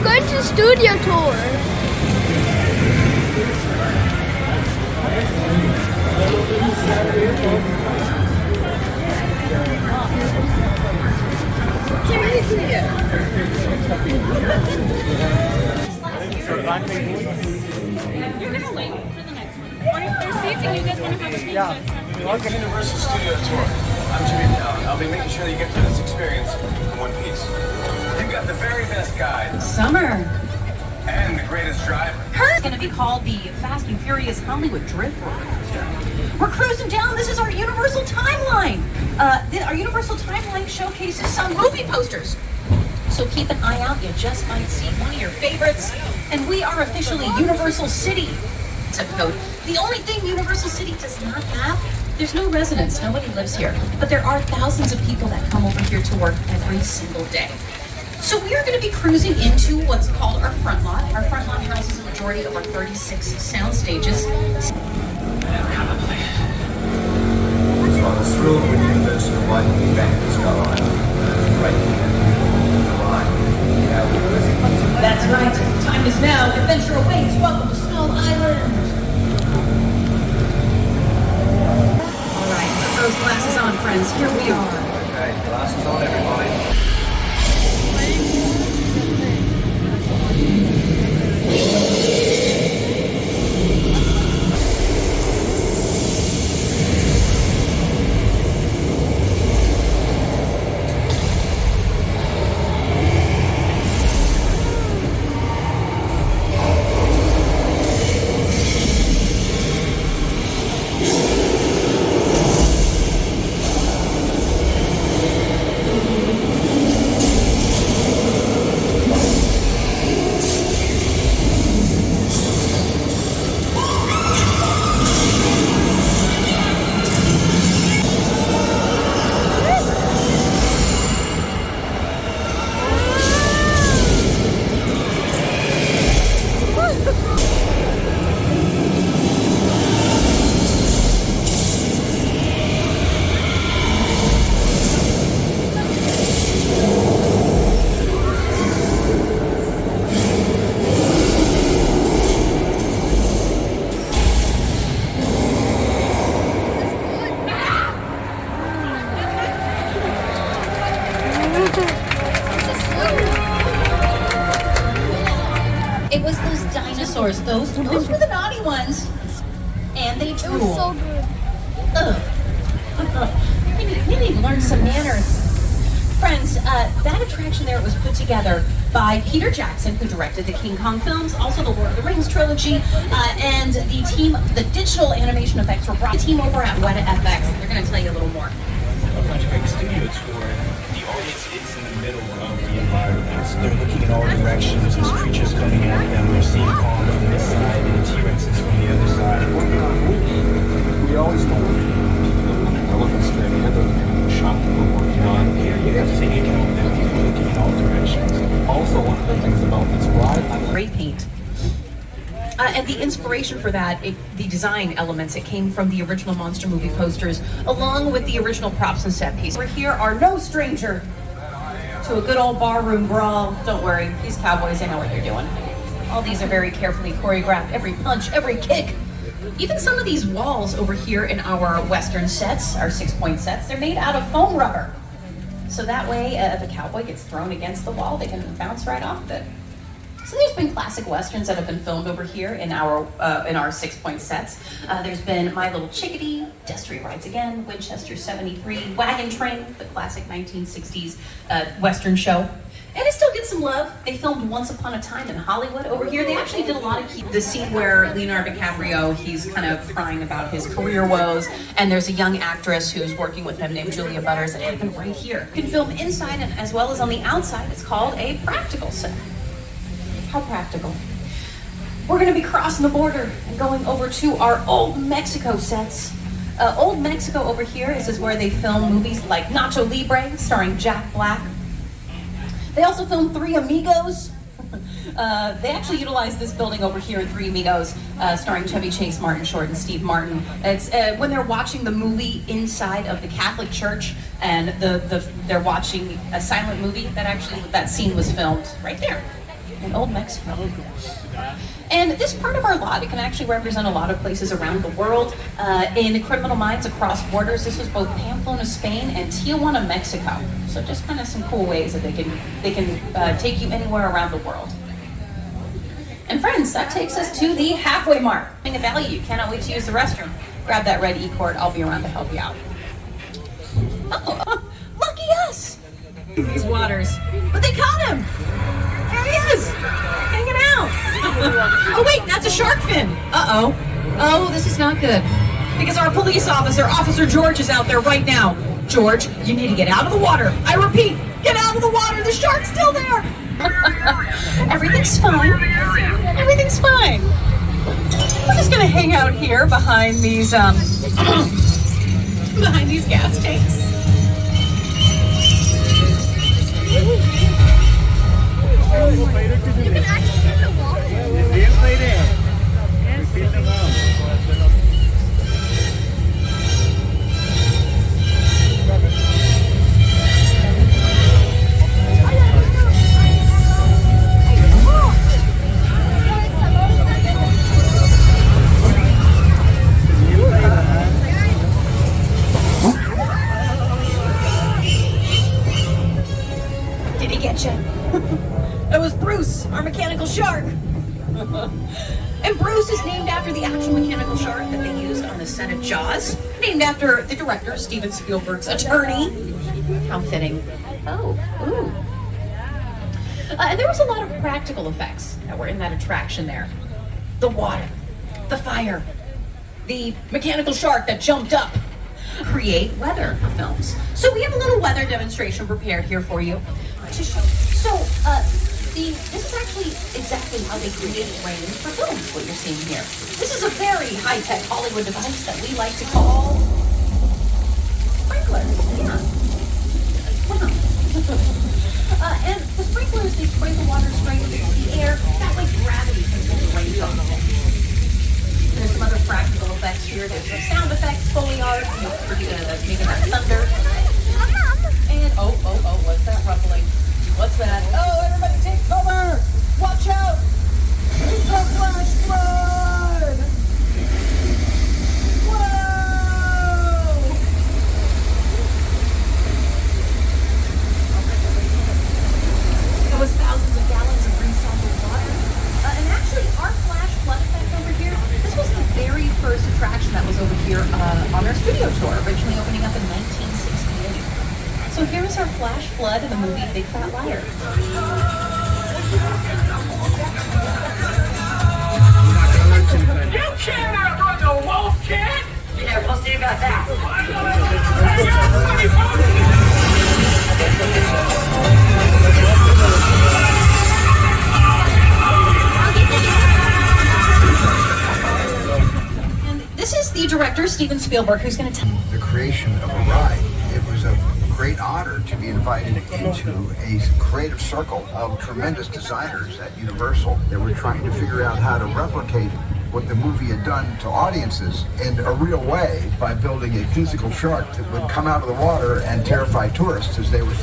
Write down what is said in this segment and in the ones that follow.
We're going to studio tour. You're gonna wait for the next one. Or if there's seats and you guys want to have a seat. Yeah. Welcome to Universal Studio Tour. I'm Jimmy Fallon. I'll be making sure that you get through this experience in one piece. You've got the very best guide. Summer. And the greatest driver. It's going to be called the Fast and Furious Hollywood Drift Roller Coaster. We're cruising down. This is our Universal Timeline. Our Universal Timeline showcases some movie posters. So keep an eye out. You just might see one of your favorites. And we are officially Universal City. Zip code. The only thing Universal City does not have, there's no residents. Nobody lives here. But there are thousands of people that come over here to work every single day. So we are going to be cruising into what's called our front lot. Our front lot houses a majority of our 36 sound stages. So I was thrilled when Universal invited me back to Star Island. Right here. That's right. Time is now. Adventure awaits. Welcome to Skull Island. All right, put those glasses on, friends. Here we are. Okay, glasses on, everybody. It was those dinosaurs. Those were the naughty ones. And they drool. It was so good. Ugh. You need to learn some manners. Friends, that attraction there was put together by Peter Jackson, who directed the King Kong films, also the Lord of the Rings trilogy, and the team, the digital animation effects were brought. The team over at Weta FX, they're going to tell you a little more. A bunch of big studio tour. The audience is in the middle of the environment. They're looking in all directions. There's creatures coming at them. They're seeing Kong on this side and T-Rexes from the other side. We always know what we're looking straight ahead. They're looking at the shop that we're working on. Here you have to take account of them. People looking in all directions. Also, one of the things about this ride, Great paint. And the inspiration for that, the design elements, it came from the original Monster movie posters, along with the original props and set pieces. We're here are no stranger to a good old barroom brawl. Don't worry, these cowboys, they know what they're doing. All these are very carefully choreographed, every punch, every kick. Even some of these walls over here in our Western sets, our 6-point sets, they're made out of foam rubber. So that way, if a cowboy gets thrown against the wall, they can bounce right off of it. So there's been classic westerns that have been filmed over here in our 6-point sets. There's been My Little Chickadee, Destry Rides Again, Winchester 73, Wagon Train, the classic 1960s western show. And it still gets some love. They filmed Once Upon a Time in Hollywood over here. They actually did a lot of the scene where Leonardo DiCaprio, he's kind of crying about his career woes, and there's a young actress who's working with him named Julia Butters. It happened right here. You can film inside and as well as on the outside. It's called a practical set. How practical. We're going to be crossing the border and going over to our Old Mexico sets. Old Mexico over here is where they film movies like Nacho Libre, starring Jack Black. They also filmed Three Amigos. They actually utilized this building over here in Three Amigos, starring Chevy Chase, Martin Short, and Steve Martin. It's when they're watching the movie inside of the Catholic Church, and they're watching a silent movie. That scene was filmed right there. in old Mexico. And this part of our lot, it can actually represent a lot of places around the world. In criminal minds across borders, this was both Pamplona, Spain, and Tijuana, Mexico. So just kind of some cool ways that they can take you anywhere around the world. And friends, that takes us to the halfway mark. A value, you cannot wait to use the restroom. Grab that red E-cord, I'll be around to help you out. Oh, lucky us! These waters. But they caught him! There he is! Hanging out! Oh wait, that's a shark fin! Uh-oh. Oh, this is not good. Because our police officer, Officer George, is out there right now. George, you need to get out of the water. I repeat, get out of the water! The shark's still there! Everything's fine. Everything's fine. We're just gonna hang out here behind these, behind these gas tanks. You can actually see the water. Did he get you? It was Bruce, our mechanical shark. And Bruce is named after the actual mechanical shark that they used on the set of Jaws, named after the director, Steven Spielberg's attorney. How fitting. Oh, ooh. And there was a lot of practical effects that were in that attraction there. The water, the fire, the mechanical shark that jumped up. Create weather for films. So we have a little weather demonstration prepared here for you to show. So, this is actually exactly how they create rain for films, what you're seeing here. This is a very high-tech Hollywood device that we like to call sprinklers. Yeah. Wow. And the sprinklers, they spray the water straight into the air. That way gravity can pull the rain down. There's some other practical effects here. There's some sound effects, Foley art, that's making that thunder. And, oh, what's that rumbling? What's that? Oh, everybody take cover! Watch out! It's a flash flood! Whoa! It was thousands of gallons of recycled water. And actually, our flash flood effect over here, this was the very first attraction that was over here on our studio tour, originally opening up in 1968. So here is our flash flood in the movie Big Fat Liar. You can't outrun the wolf, kid! Yeah, we'll see about that. And this is the director, Steven Spielberg, who's going to tell the creation of a ride. It was a great honor to be invited into a creative circle of tremendous designers at Universal that were trying to figure out how to replicate what the movie had done to audiences in a real way by building a physical shark that would come out of the water and terrify tourists as they were.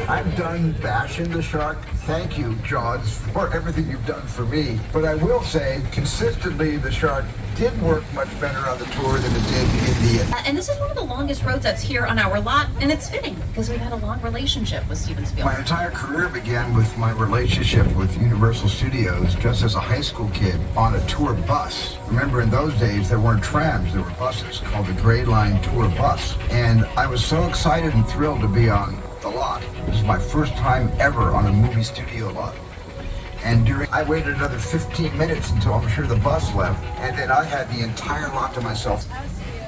I'm done bashing the shark. Thank you, Jaws, for everything you've done for me. But I will say, consistently, the shark did work much better on the tour than it did in the end. and this is one of the longest roads that's here on our lot, and it's fitting because we've had a long relationship with Steven Spielberg. My entire career began with my relationship with Universal Studios just as a high school kid on a tour bus. Remember, in those days, there weren't trams, there were buses called the Gray Line Tour Bus. And I was so excited and thrilled to be on the lot. This is my first time ever on a movie studio lot. And I waited another 15 minutes until I'm sure the bus left, and then I had the entire lot to myself.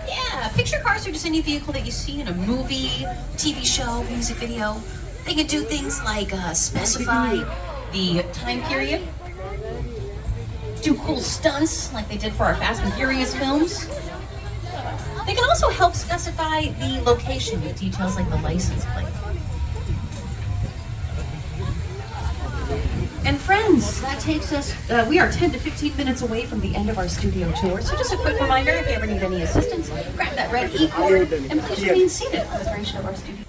Yeah, picture cars are just any vehicle that you see in a movie, TV show, music video. They can do things like specify the time period, do cool stunts like they did for our Fast and Furious films. They can also help specify the location with details like the license plate. And friends, that takes us, we are 10 to 15 minutes away from the end of our studio tour. So just a quick reminder, if you ever need any assistance, grab that red E-cord and please remain seated on the duration of our studio.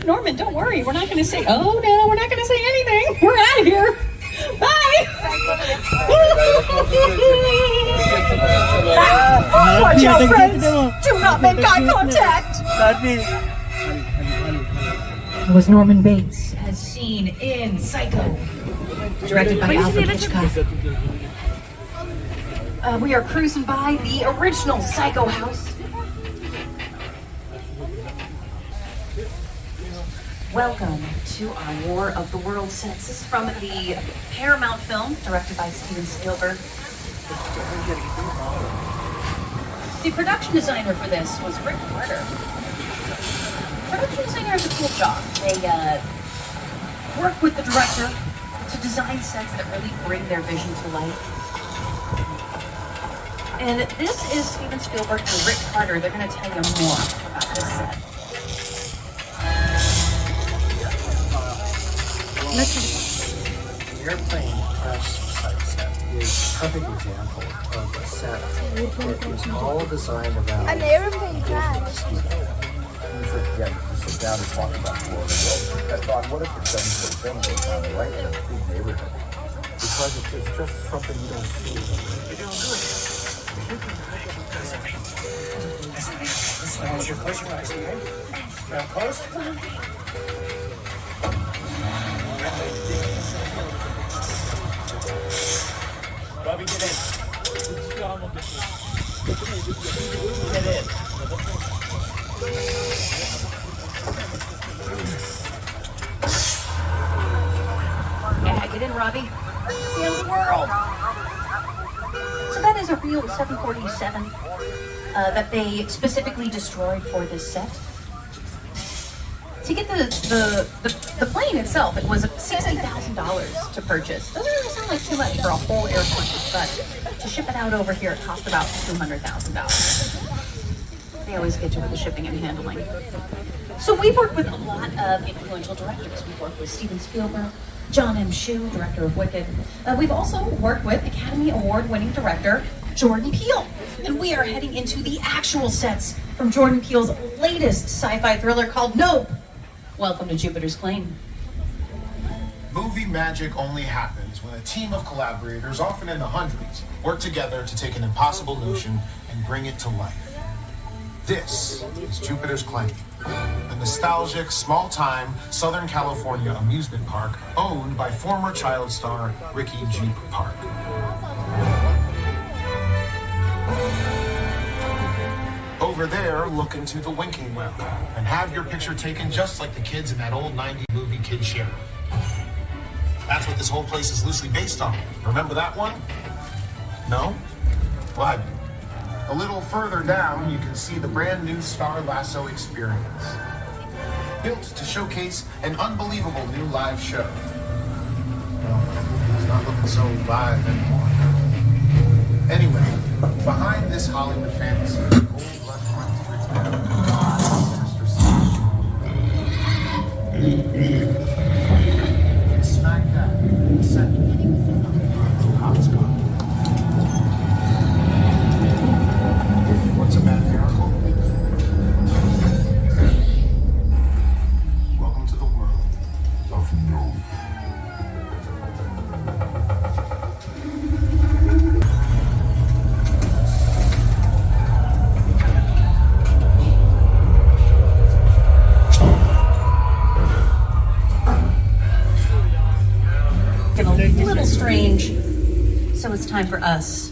Norman, don't worry. We're not going to say, oh no, we're not going to say anything. We're out of here. Bye. Watch out, friends. Do not make eye contact. Was Norman Bates as seen in Psycho, directed by Alfred Hitchcock. We are cruising by the original Psycho house. Welcome to our War of the Worlds set. This is from the Paramount film, directed by Steven Spielberg. The production designer for this was Rick Carter. Production designer is a cool job. They work with the director to design sets that really bring their vision to life. And this is Steven Spielberg and Rick Carter. They're going to tell you more about this set. The airplane crash site set is a perfect example of a set that was all designed around An airplane crash. You sit down and talk about the world. I thought, what if it's done for film right in a big neighborhood? Because it's just something you don't see. Close your eyes, okay? Now close. Bobby, get in. Get in. Yeah, get in, Robbie. It's the end of the world. So that is a real 747 that they specifically destroyed for this set. To get the plane itself, it was $60,000 to purchase. Doesn't really sound like too much for a whole airplane, but to ship it out over here, it cost about $200,000. They always get you with the shipping and handling. So we've worked with a lot of influential directors. We've worked with Steven Spielberg, John M. Chu, director of Wicked. We've also worked with Academy Award-winning director Jordan Peele. And we are heading into the actual sets from Jordan Peele's latest sci-fi thriller called Nope. Welcome to Jupiter's Claim. Movie magic only happens when a team of collaborators, often in the hundreds, work together to take an impossible notion and bring it to life. This is Jupiter's Claim, a nostalgic, small-time Southern California amusement park owned by former child star Ricky Jeep Park. Over there, look into the winking well and have your picture taken just like the kids in that old 90s movie Kid Sheriff. That's what this whole place is loosely based on. Remember that one? No? What? A little further down, you can see the brand new Star Lasso experience. Built to showcase an unbelievable new live show. Well, it's not looking so live anymore. Anyway, behind this Hollywood fantasy, smack dab in the center of the house car. What's a bad miracle? Welcome to the world of no. A little strange, so it's time for us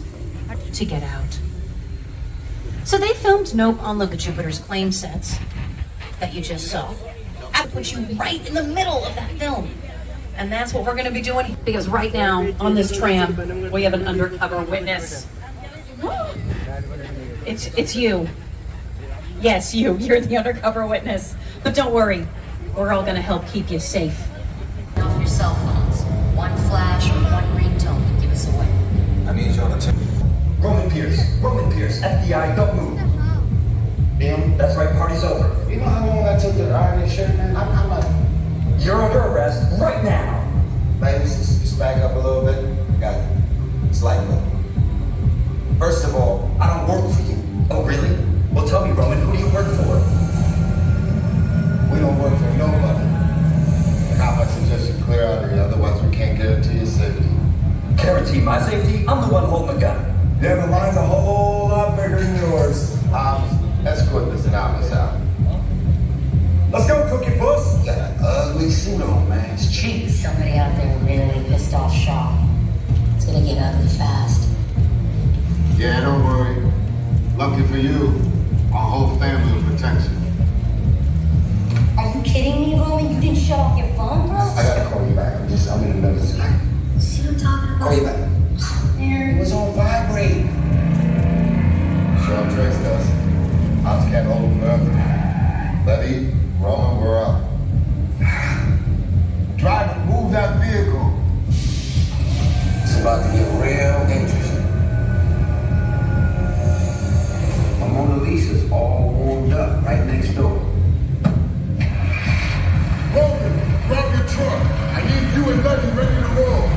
to get out. So they filmed Nope on the Jupiter's Claim sets that you just saw. I put you right in the middle of that film. And that's what we're going to be doing, because right now on this tram, we have an undercover witness. It's you. Yes, you. You're the undercover witness. But don't worry, we're all going to help keep you safe. Off your cell phones. One flash or one ringtone can give us away. I need y'all to take. Roman Pierce, FBI, don't move. Ma'am, that's right, party's over. You know how long I took to iron this shirt, man? I'm like, You're under arrest right now. ladies, just back up a little bit. I got it. It's light look. First of all, I don't work for you. Oh, really? Well, tell me, Roman, who do you work for? Yeah, but mine's a whole lot bigger than yours. Escort Mr. Thomas out. Let's go, Cookie Puss. You got an ugly suit on, man. It's cheap. Somebody out there really pissed off Shaw. It's gonna get ugly fast. Yeah, don't worry. Lucky for you, our whole family will protect you. Are you kidding me, Roman? You didn't shut off your phone, bro? I gotta call you back. I'm in another suit. See what I'm talking about? Call you back. It was on vibrate. Sean traced us. Ops can't hold him forever. Levy, Roman, we're up. Driver, move that vehicle. It's about to get real interesting. My Mona Lisa's all warmed up right next door. Roman, grab your truck. I need you and Levy ready to roll.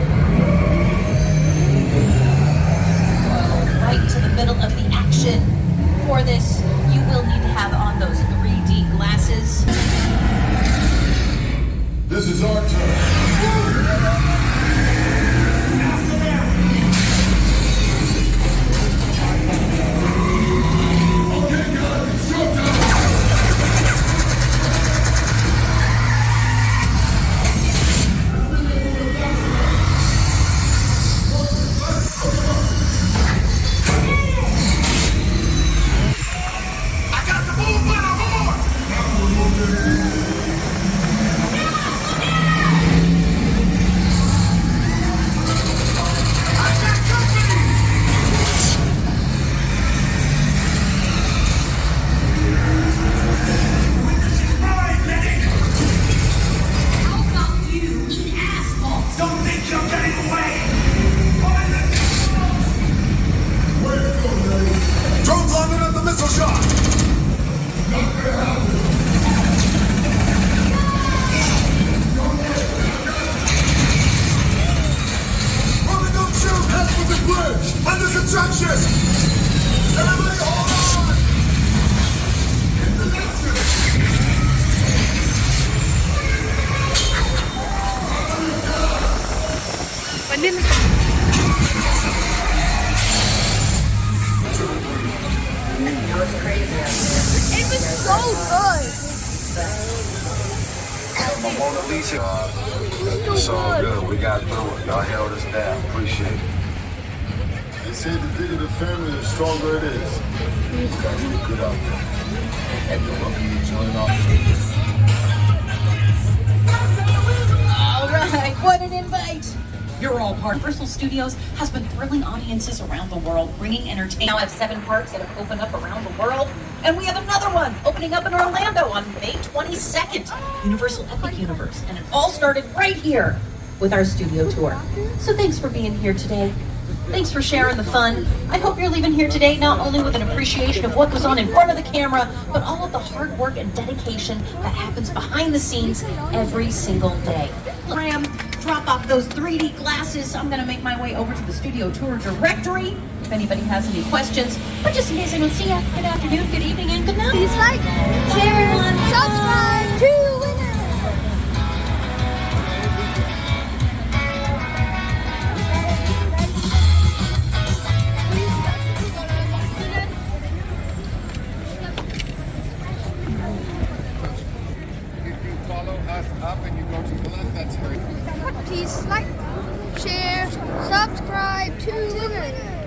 Right to the middle of the action. For this, you will need to have on those 3D glasses. This is our turn. Okay, guys, it's showtime. Drone's lining up the missile shot! Roman, don't shoot! Head for the bridge! Under construction! Everybody hold on! It was so good. My Mona Lisa. It's all good. We got through it. Y'all held us down. Appreciate it. They say the bigger the family, the stronger it is. You guys look good out there. And you're welcome to join our All right, what an invite. You're all part. Universal Studios has been thrilling audiences around the world, bringing entertainment. Now have 7 parks that have opened up around the world, and we have another one opening up in Orlando on May 22nd, Universal Epic Universe, and it all started right here with our studio tour. So thanks for being here today. Thanks for sharing the fun. I hope you're leaving here today not only with an appreciation of what goes on in front of the camera, but all of the hard work and dedication that happens behind the scenes every single day. Graham, drop off those 3D glasses. I'm going to make my way over to the studio tour directory if anybody has any questions. But just in case I don't see you, good afternoon, good evening, and good night. Please like, share, subscribe to Winner. Up and you go to the left, that's great. Please like, share, subscribe to Winner.